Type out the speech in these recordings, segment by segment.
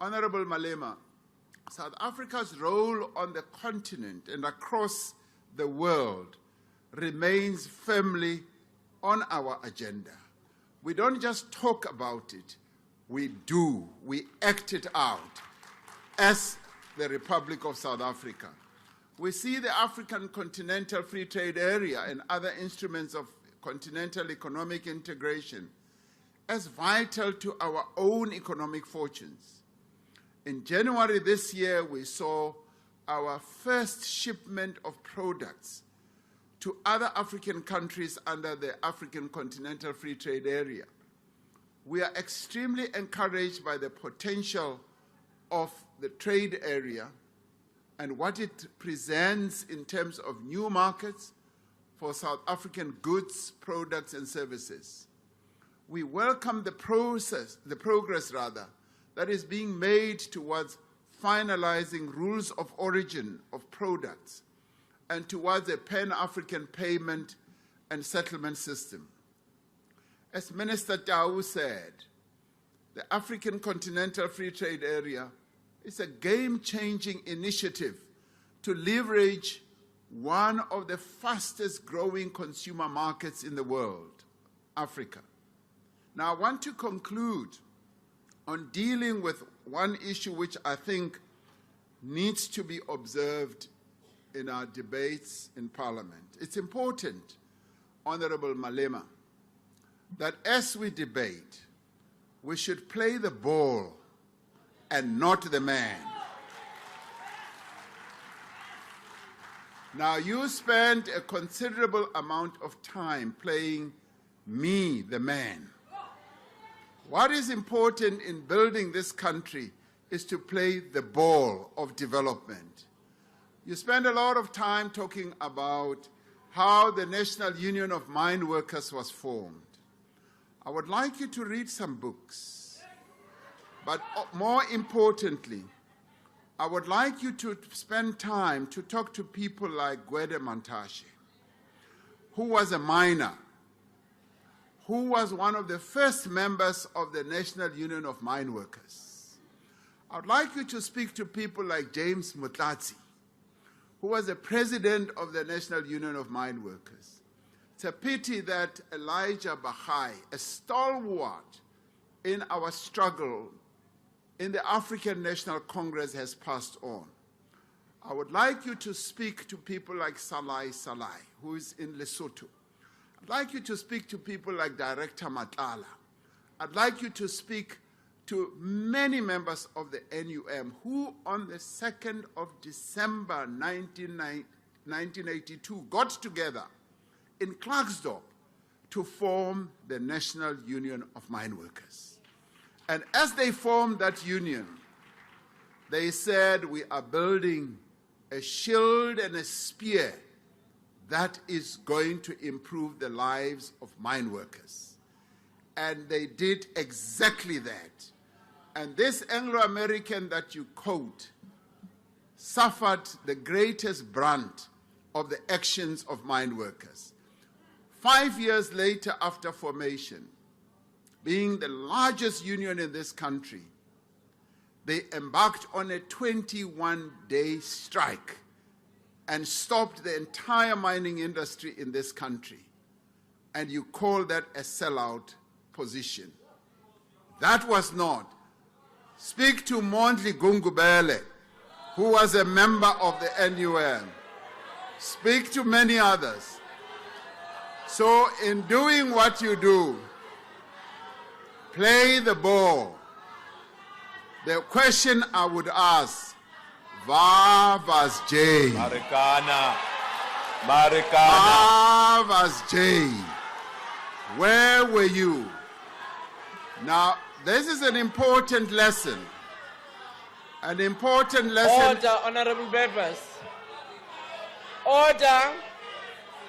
Honorable Malema, South Africa's role on the continent and across the world remains firmly on our agenda. We don't just talk about it, we do, we act it out as the Republic of South Africa. We see the African Continental Free Trade Area and other instruments of continental economic integration as vital to our own economic fortunes. In January this year, we saw our first shipment of products to other African countries under the African Continental Free Trade Area. We are extremely encouraged by the potential of the trade area and what it presents in terms of new markets for South African goods, products, and services. We welcome the progress that is being made towards finalizing rules of origin of products and towards a pan-African payment and settlement system. As Minister Tau said, the African Continental Free Trade Area is a game-changing initiative to leverage one of the fastest growing consumer markets in the world, Africa. Now, I want to conclude on dealing with one issue which I think needs to be observed in our debates in Parliament. It's important, Honorable Malema, that as we debate, we should play the ball and not the man. Now, you spend a considerable amount of time playing me, the man. What is important in building this country is to play the ball of development. You spend a lot of time talking about how the National Union of Mine Workers was formed. I would like you to read some books, but more importantly, I would like you to spend time to talk to people like Gwede Mantashe, who was a miner, who was one of the first members of the National Union of Mine Workers. I would like you to speak to people like James Mutlatsi, who was the president of the National Union of Mine Workers. It's a pity that Elijah Bahai, a stalwart in our struggle in the African National Congress, has passed on. I would like you to speak to people like Salai Salai, who is in Lesotho. I'd like you to speak to people like Director Matlala. I'd like you to speak to many members of the NUM who on the 2nd of December 1982 got together in Klerksdorp to form the National Union of Mine Workers. And as they formed that union, they said, we are building a shield and a spear that is going to improve the lives of mine workers. And they did exactly that. And this Anglo-American that you quote suffered the greatest brunt of the actions of mine workers. 5 years later after formation, being the largest union in this country, they embarked on a 21-day strike and stopped the entire mining industry in this country. And you call that a sellout position. That was not. Speak to Mondli Gungubele, who was a member of the NUM. Speak to many others. So in doing what you do, play the ball. The question I would ask, waar was Jay? Marikana. Waar was Jay? Where were you? Now, this is an important lesson. An important lesson. Order, honorable members. Order,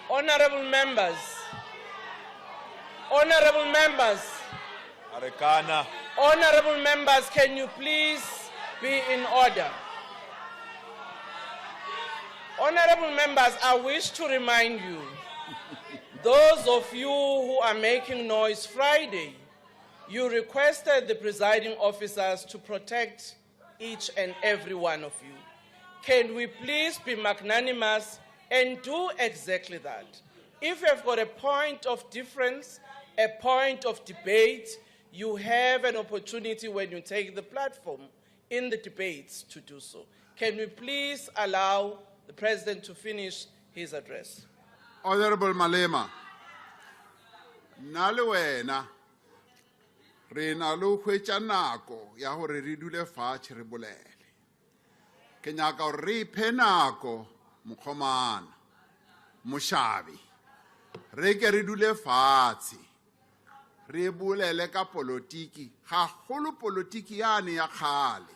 honorable members. Honorable members. Marikana. Honorable members, can you please be in order? Honorable members, I wish to remind you, those of you who are making noise Friday, you requested the presiding officers to protect each and every one of you. Can we please be magnanimous and do exactly that? If you have got a point of difference, a point of debate, you have an opportunity when you take the platform in the debates to do so. Can we please allow the President to finish his address? Honorable Malema, nna le wena re na le hwetša nako ya gore re dule fatshe re bolele. Ke nyaka gore re iphe nako mokgomana mošabi re ke re dule fatshe re bolele ka politiki gagolo politiki yane ya kgale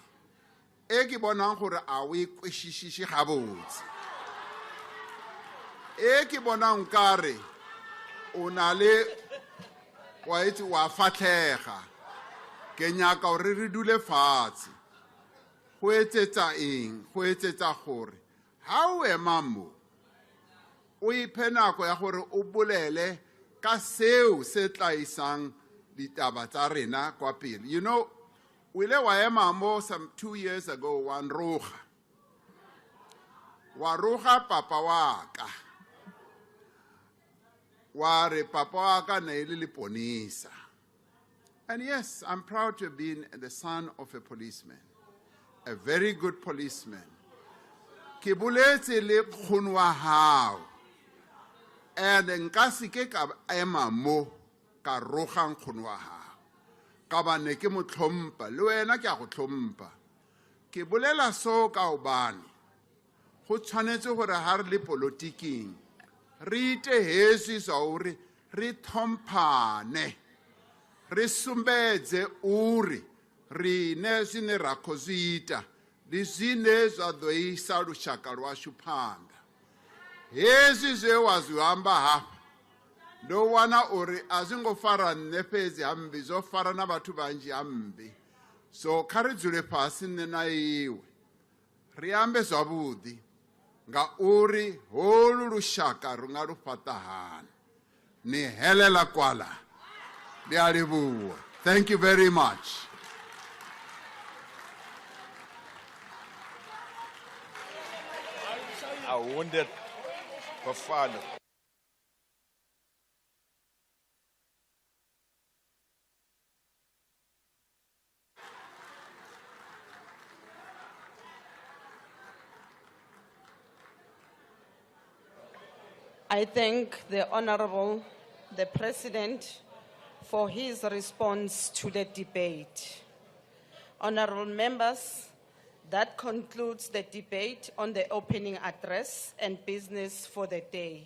e ke bonang gore a o e kwešišiše gabotse e ke bonang kare o na le wa itse wa fatlega ke nyaka gore re dule fatshe go etsetsa eng go etsetsa gore ha o ema mo o iphe nako ya gore o bolele ka seo se tlaisang ditaba tsa rena kwa pele. You know, o ile wa ema mo some 2 years ago wa roga papa wa ka wa re papa wa ka ne ile leponisa. And yes, I'm proud to have been the son of a policeman, a very good policeman. Ke boletse le nkgono wa hao and nka se ke ka ema mo ka roga nkgono wa hao ka ba ne ke mo tlhompha le wena ke a go tlhompha. Ke bolela so ka obane go tshwanetse gore ha re le politiking re itehesi sa uri re thomphane re sumbedze uri ri ne zwine ra khou zwi ita ndi zwine zwa ḓo isa lushaka lwashu phanḓa. Hezwi zwe wa zwi amba hafha ndo wana uri a zwi ngo fara nne fhedzi hammbi zwo fara na vhathu vhanzhi hammbi. So kha ri dzule fhasi nne na iwe ri ambe zwavhuḓi nga uri holu lushaka ri nga lu fhaṱa hani. Ni helela kwala ndi a livhuwa. Thank you very much. Wounded Bafana. I thank the Honorable, the President, for his response to the debate. Honorable members, that concludes the debate on the opening address and business for the day.